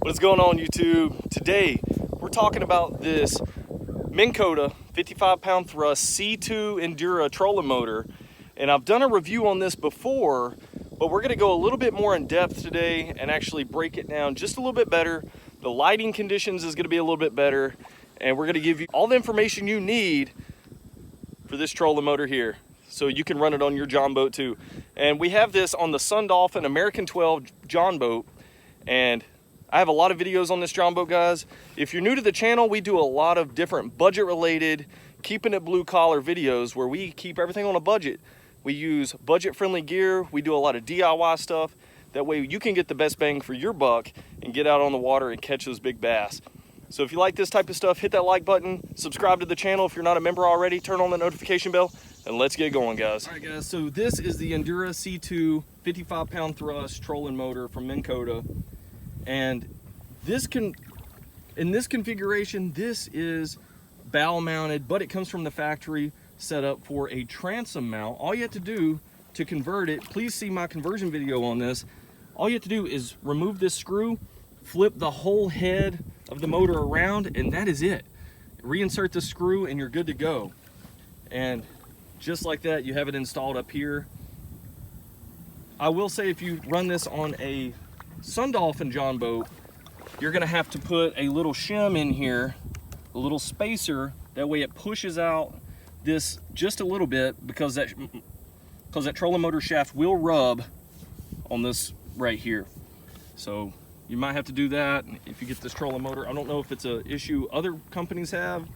What's going on, YouTube? Today we're talking about this Minn Kota 55-pound thrust C2 Endura trolling motor, and I've done a review on this before, but we're going to go a little bit more in depth today and actually break it down just a little bit better. The lighting conditions is going to be a little bit better, and we're going to give you all the information you need for this trolling motor here, so you can run it on your John boat too. And we have this on the Sun Dolphin American 12 John boat, and I have a lot of videos on this John boat, guys. If you're new to the channel, we do a lot of different budget related, keeping it blue collar videos where we keep everything on a budget. We use budget friendly gear. We do a lot of DIY stuff. That way you can get the best bang for your buck and get out on the water and catch those big bass. So if you like this type of stuff, hit that like button, subscribe to the channel. If you're not a member already, turn on the notification bell, and let's get going, guys. All right, guys, so this is the Endura C2 55-pound thrust trolling motor from Minn Kota. And this in this configuration, this is bow mounted, but it comes from the factory set up for a transom mount. All you have to do to convert it, please see my conversion video on this. All you have to do is remove this screw, flip the whole head of the motor around, and that is it. Reinsert the screw and you're good to go. And just like that, you have it installed up here. I will say, if you run this on a Sun Dolphin John boat, you're gonna have to put a little shim in here, a little spacer, that way it pushes out this just a little bit, because that trolling motor shaft will rub on this right here. So you might have to do that if you get this trolling motor. I don't know if it's an issue other companies have,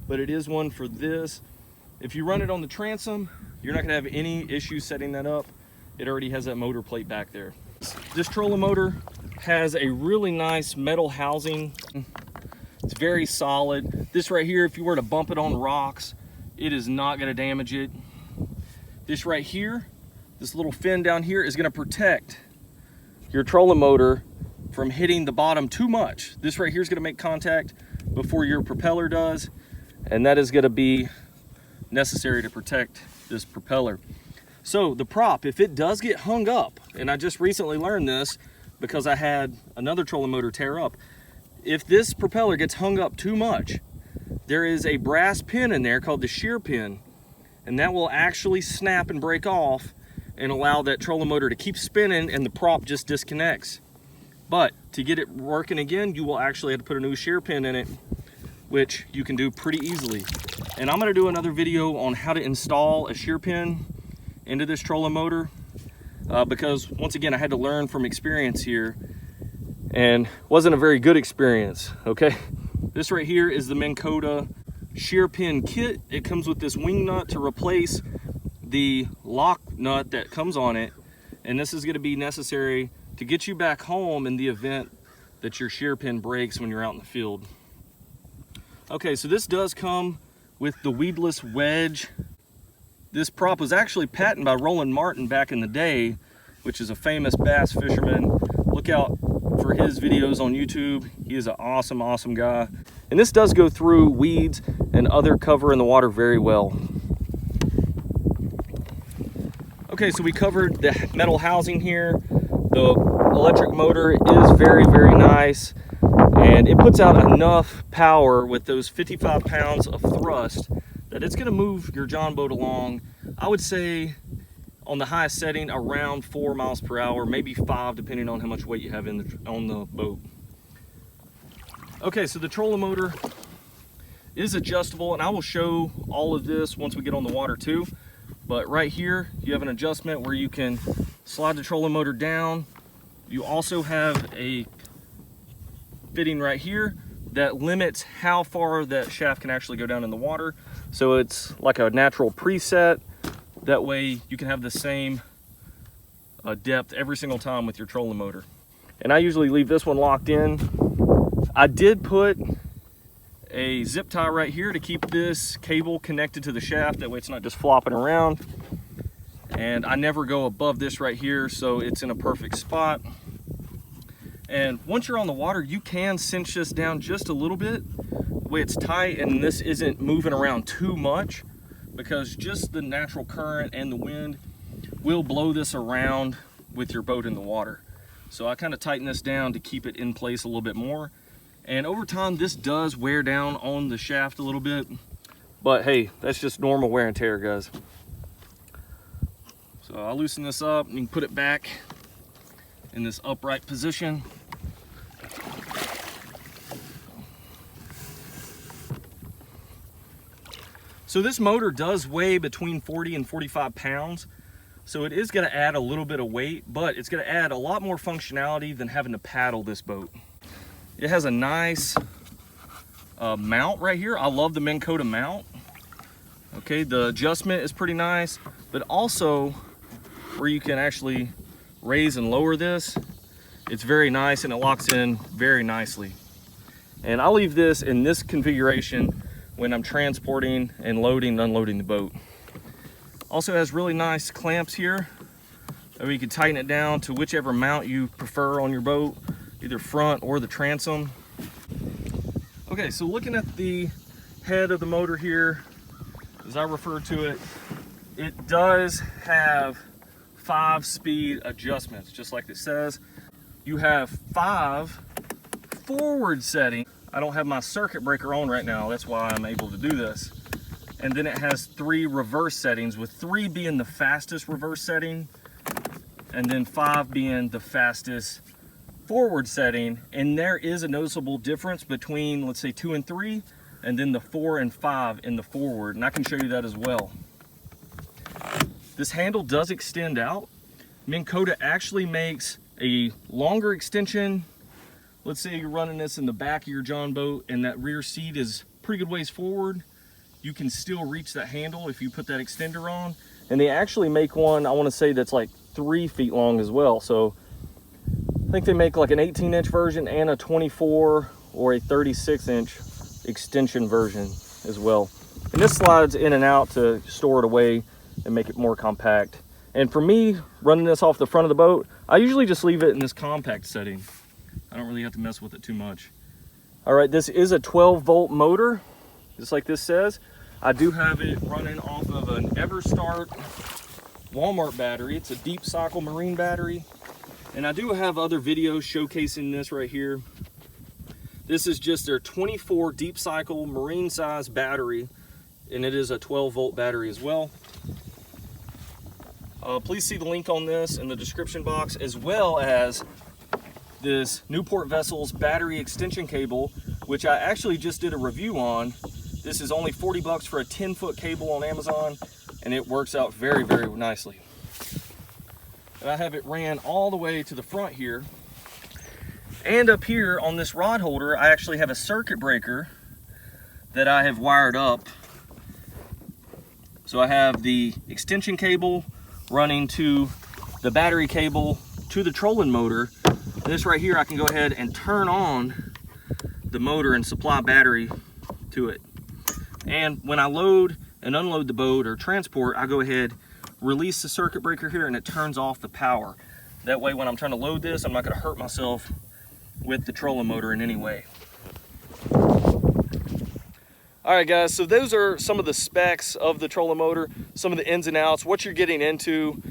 but it is one for this. If you run it on the transom, you're not gonna have any issues setting that up. It already has that motor plate back there. This trolling motor has a really nice metal housing. It's very solid. This right here, if you were to bump it on rocks, it is not going to damage it. This right here, this little fin down here, is going to protect your trolling motor from hitting the bottom too much. This right here is going to make contact before your propeller does, and that is going to be necessary to protect this propeller. So the prop, if it does get hung up, and I just recently learned this because I had another trolling motor tear up, if this propeller gets hung up too much, there is a brass pin in there called the shear pin, and that will actually snap and break off and allow that trolling motor to keep spinning, and the prop just disconnects. But to get it working again, you will actually have to put a new shear pin in it, which you can do pretty easily. And I'm going to do another video on how to install a shear pin into this trolling motor, because once again, I had to learn from experience here, and wasn't a very good experience. Okay, this right here is the Minn Kota shear pin kit. It comes with this wing nut to replace the lock nut that comes on it, and this is going to be necessary to get you back home in the event that your shear pin breaks when you're out in the field. Okay, so this does come with the weedless wedge. This prop was actually patented by Roland Martin back in the day, which is a famous bass fisherman. Look out for his videos on YouTube. He is an awesome, awesome guy. And this does go through weeds and other cover in the water very well. Okay, so we covered the metal housing here. The electric motor is very, very nice, and it puts out enough power with those 55 pounds of thrust that it's going to move your John boat along, I would say, on the highest setting, around 4 miles per hour, maybe 5, depending on how much weight you have on the boat. Okay, so the trolling motor is adjustable, and I will show all of this once we get on the water too. But right here, you have an adjustment where you can slide the trolling motor down. You also have a fitting right here that limits how far that shaft can actually go down in the water. So it's like a natural preset. That way you can have the same depth every single time with your trolling motor. And I usually leave this one locked in. I did put a zip tie right here to keep this cable connected to the shaft. That way it's not just flopping around. And I never go above this right here, so it's in a perfect spot. And once you're on the water, you can cinch this down just a little bit, the way it's tight, and this isn't moving around too much, because just the natural current and the wind will blow this around with your boat in the water. So I kind of tighten this down to keep it in place a little bit more. And over time, this does wear down on the shaft a little bit, but hey, that's just normal wear and tear, guys. So I'll loosen this up and you can put it back in this upright position. So this motor does weigh between 40 and 45 pounds. So it is gonna add a little bit of weight, but it's gonna add a lot more functionality than having to paddle this boat. It has a nice mount right here. I love the Minn Kota mount. Okay, the adjustment is pretty nice, but also where you can actually raise and lower this, it's very nice and it locks in very nicely. And I'll leave this in this configuration when I'm transporting and loading and unloading the boat. Also has really nice clamps here, or you can tighten it down to whichever mount you prefer on your boat, either front or the transom. Okay, so looking at the head of the motor here, as I refer to it, it does have 5-speed adjustments, just like it says. You have 5 forward settings. I don't have my circuit breaker on right now, that's why I'm able to do this. And then it has 3 reverse settings, with 3 being the fastest reverse setting, and then 5 being the fastest forward setting. And there is a noticeable difference between, let's say, 2 and 3, and then the 4 and 5 in the forward, and I can show you that as well. This handle does extend out. Minn Kota actually makes a longer extension. Let's say you're running this in the back of your John boat and that rear seat is pretty good ways forward. You can still reach that handle if you put that extender on. And they actually make one, I want to say, that's like 3 feet long as well. So I think they make like an 18-inch version and a 24 or a 36-inch extension version as well. And this slides in and out to store it away and make it more compact. And for me, running this off the front of the boat, I usually just leave it in this compact setting. I don't really have to mess with it too much. All right, this is a 12-volt motor, just like this says. I do have it running off of an EverStart Walmart battery. It's a deep cycle marine battery. And I do have other videos showcasing this right here. This is just their 24 deep cycle marine size battery, and it is a 12-volt battery as well. Please see the link on this in the description box, as well as this Newport Vessels battery extension cable, which I actually just did a review on. This is only 40 bucks for a 10-foot cable on Amazon, and it works out very, very nicely. And I have it ran all the way to the front here. And up here on this rod holder, I actually have a circuit breaker that I have wired up. So I have the extension cable running to the battery cable to the trolling motor. This right here, I can go ahead and turn on the motor and supply battery to it. And when I load and unload the boat or transport, I go ahead, release the circuit breaker here, and it turns off the power. That way, when I'm trying to load this, I'm not going to hurt myself with the trolling motor in any way. All right, guys, so those are some of the specs of the trolling motor, some of the ins and outs, what you're getting into.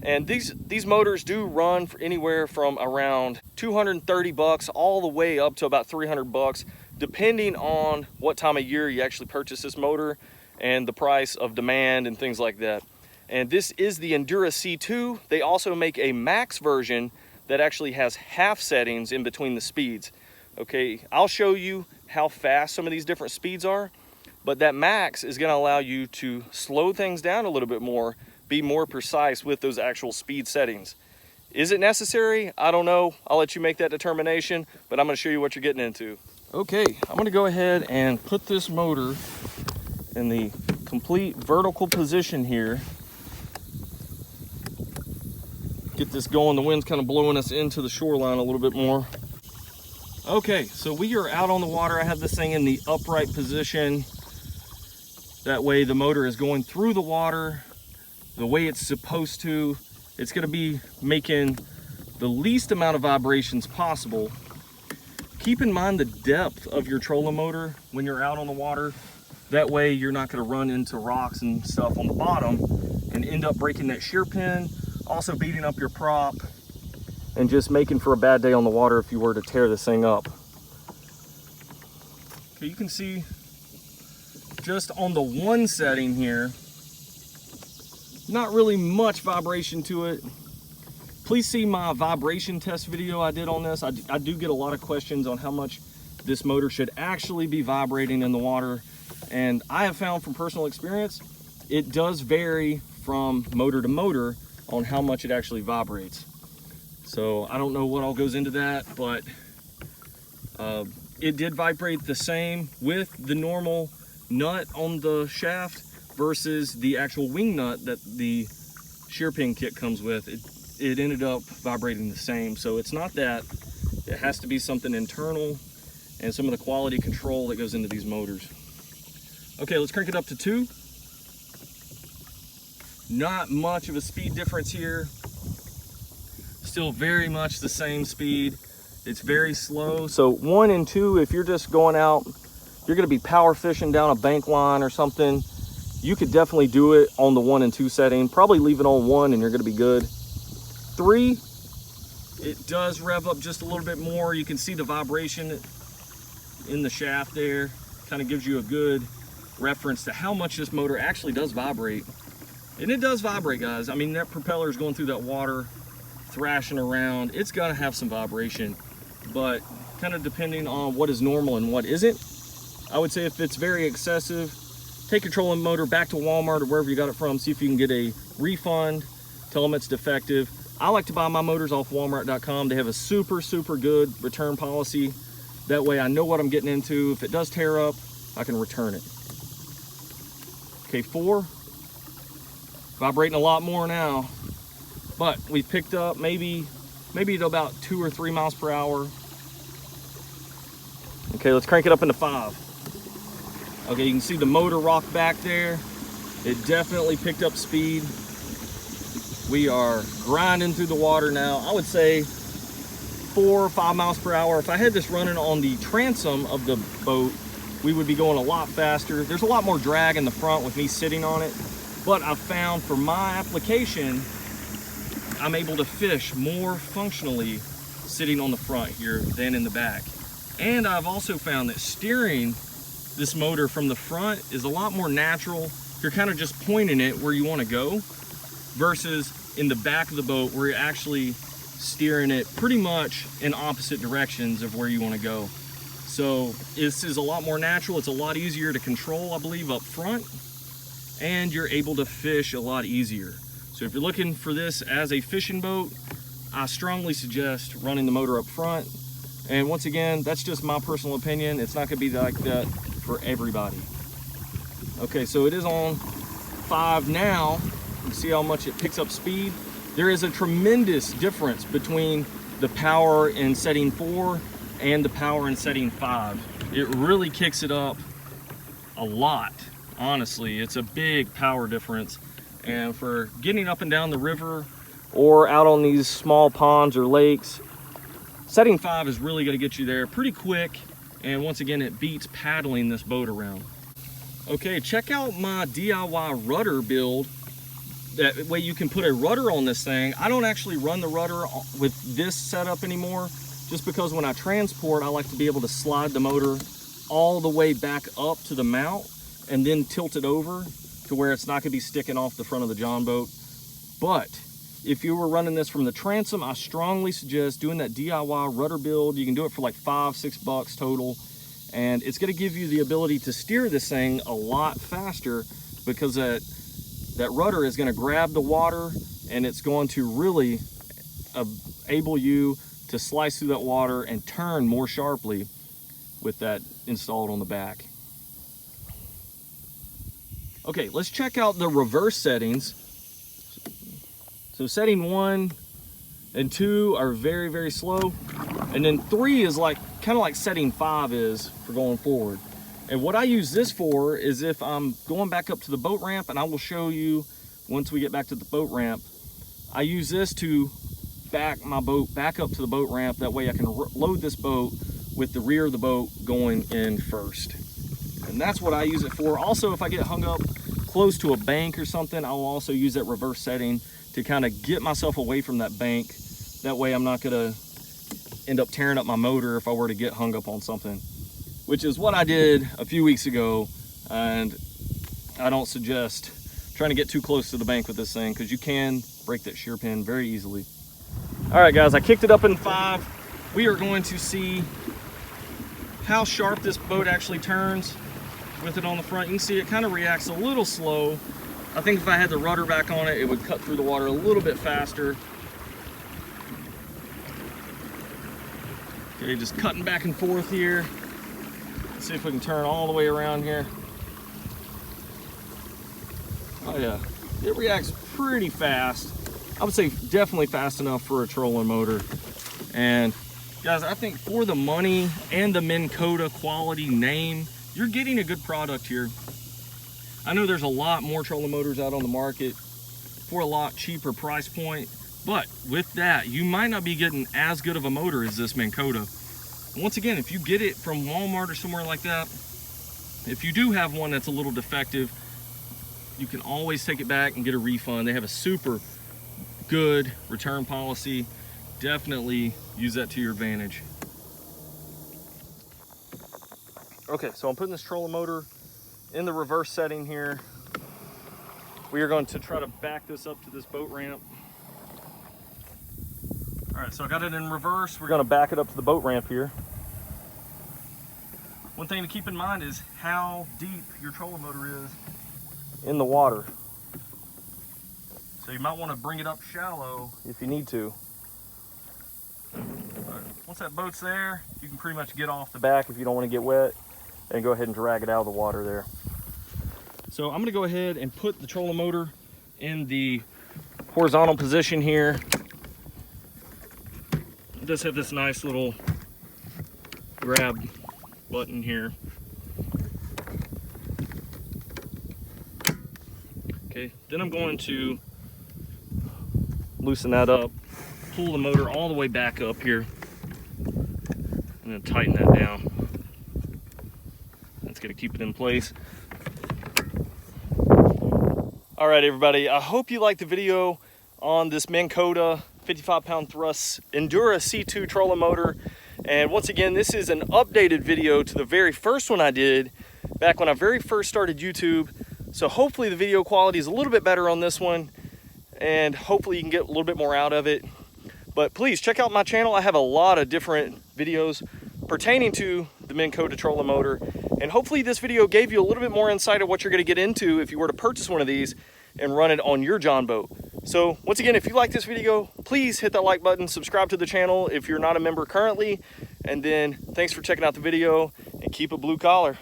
And these motors do run for anywhere from around 230 bucks all the way up to about 300 bucks, depending on what time of year you actually purchase this motor and the price of demand and things like that. And this is the Endura C2. They also make a max version that actually has half settings in between the speeds. Okay, I'll show you how fast some of these different speeds are, but that max is going to allow you to slow things down a little bit more, be more precise with those actual speed settings. Is it necessary? I don't know. I'll let you make that determination, but I'm going to show you what you're getting into. Okay, I'm going to go ahead and put this motor in the complete vertical position here. Get this going. The wind's kind of blowing us into the shoreline a little bit more. Okay, so we are out on the water. I have this thing in the upright position. That way the motor is going through the water the way it's supposed to. It's going to be making the least amount of vibrations possible. Keep in mind the depth of your trolling motor when you're out on the water. That way you're not going to run into rocks and stuff on the bottom and end up breaking that shear pin, also beating up your prop. and just making for a bad day on the water if you were to tear this thing up. Okay, you can see just on the one setting here, not really much vibration to it. Please see my vibration test video I did on this. I do get a lot of questions on how much this motor should actually be vibrating in the water. And I have found from personal experience, it does vary from motor to motor on how much it actually vibrates. So I don't know what all goes into that, but it did vibrate the same with the normal nut on the shaft versus the actual wing nut that the shear pin kit comes with. It ended up vibrating the same. So it's not that, it has to be something internal and some of the quality control that goes into these motors. Okay, let's crank it up to 2. Not much of a speed difference here. Still very much the same speed. It's very slow. So 1 and 2, if you're just going out, you're gonna be power fishing down a bank line or something, you could definitely do it on the 1 and 2 setting. Probably leave it on 1 and you're gonna be good. 3, it does rev up just a little bit more. You can see the vibration in the shaft there. Kind of gives you a good reference to how much this motor actually does vibrate. And it does vibrate, guys. I mean, that propeller is going through that water, thrashing around. It's gonna have some vibration, but kind of depending on what is normal and what isn't. I would say if it's very excessive, take your trolling motor back to Walmart or wherever you got it from, see if you can get a refund, tell them it's defective. I like to buy my motors off Walmart.com. They have a super good return policy. That way I know what I'm getting into. If it does tear up, I can return it. Okay, 4, vibrating a lot more now, but we picked up maybe to about 2 or 3 miles per hour. Okay, let's crank it up into 5. Okay, you can see the motor rock back there. It definitely picked up speed. We are grinding through the water now. I would say 4 or 5 miles per hour. If I had this running on the transom of the boat, we would be going a lot faster. There's a lot more drag in the front with me sitting on it, but I've found for my application, I'm able to fish more functionally sitting on the front here than in the back. And I've also found that steering this motor from the front is a lot more natural. You're kind of just pointing it where you want to go versus in the back of the boat where you're actually steering it pretty much in opposite directions of where you want to go. So this is a lot more natural. It's a lot easier to control, I believe, up front, and you're able to fish a lot easier. So if you're looking for this as a fishing boat, I strongly suggest running the motor up front. And once again, that's just my personal opinion. It's not gonna be like that for everybody. Okay, so it is on 5 now. You can see how much it picks up speed. There is a tremendous difference between the power in setting 4 and the power in setting 5. It really kicks it up a lot, honestly. It's a big power difference. And for getting up and down the river or out on these small ponds or lakes, setting 5 is really gonna get you there pretty quick. And once again, it beats paddling this boat around. Okay, check out my DIY rudder build. That way you can put a rudder on this thing. I don't actually run the rudder with this setup anymore, just because when I transport, I like to be able to slide the motor all the way back up to the mount and then tilt it over to where it's not gonna be sticking off the front of the John boat. But if you were running this from the transom, I strongly suggest doing that DIY rudder build. You can do it for like $5-6 total. And it's gonna give you the ability to steer this thing a lot faster because that rudder is gonna grab the water and it's going to really enable you to slice through that water and turn more sharply with that installed on the back. Okay, let's check out the reverse settings. So setting 1 and 2 are very slow. And then 3 is like kind of like setting 5 is for going forward. And what I use this for is if I'm going back up to the boat ramp, and I will show you once we get back to the boat ramp, I use this to back my boat back up to the boat ramp. That way I can load this boat with the rear of the boat going in first. And that's what I use it for. Also, if I get hung up close to a bank or something, I will also use that reverse setting to kind of get myself away from that bank That way I'm not gonna end up tearing up my motor if I were to get hung up on something, which is what I did a few weeks ago. And I don't suggest trying to get too close to the bank with this thing, because you can break that shear pin very easily. All right guys, I kicked it up in 5. We are going to see how sharp this boat actually turns with it on the front. You can see it kind of reacts a little slow. I think if I had the rudder back on it, it would cut through the water a little bit faster. Okay, just cutting back and forth here. Let's see if we can turn all the way around here. Oh yeah, it reacts pretty fast. I would say definitely fast enough for a trolling motor. And guys, I think for the money and the Minn Kota quality name, you're getting a good product here. I know there's a lot more trolling motors out on the market for a lot cheaper price point, but with that, you might not be getting as good of a motor as this Minn Kota. Once again, if you get it from Walmart or somewhere like that, if you do have one that's a little defective, you can always take it back and get a refund. They have a super good return policy. Definitely use that to your advantage. Okay, so I'm putting this trolling motor in the reverse setting here. We are going to try to back this up to this boat ramp. All right, so I got it in reverse. We're going to back it up to the boat ramp here. One thing to keep in mind is how deep your trolling motor is in the water. So you might want to bring it up shallow if you need to. But once that boat's there, you can pretty much get off the back if you don't want to get wet, and go ahead and drag it out of the water there. So I'm going to go ahead and put the trolling motor in the horizontal position here. It does have this nice little grab button here. Okay, then I'm going to loosen that up, pull the motor all the way back up here, and then tighten that down. That's going to keep it in place. All right, everybody, I hope you liked the video on this Minn Kota 55-pound thrust Endura C2 trolling motor. And once again, this is an updated video to the very first one I did back when I very first started YouTube. So hopefully the video quality is a little bit better on this one, and hopefully you can get a little bit more out of it. But please check out my channel. I have a lot of different videos pertaining to the Minn Kota trolling motor, and hopefully this video gave you a little bit more insight of what you're going to get into if you were to purchase one of these and run it on your John boat. So once again, if you like this video, please hit that like button, subscribe to the channel if you're not a member currently, and then thanks for checking out the video, and keep it blue collar.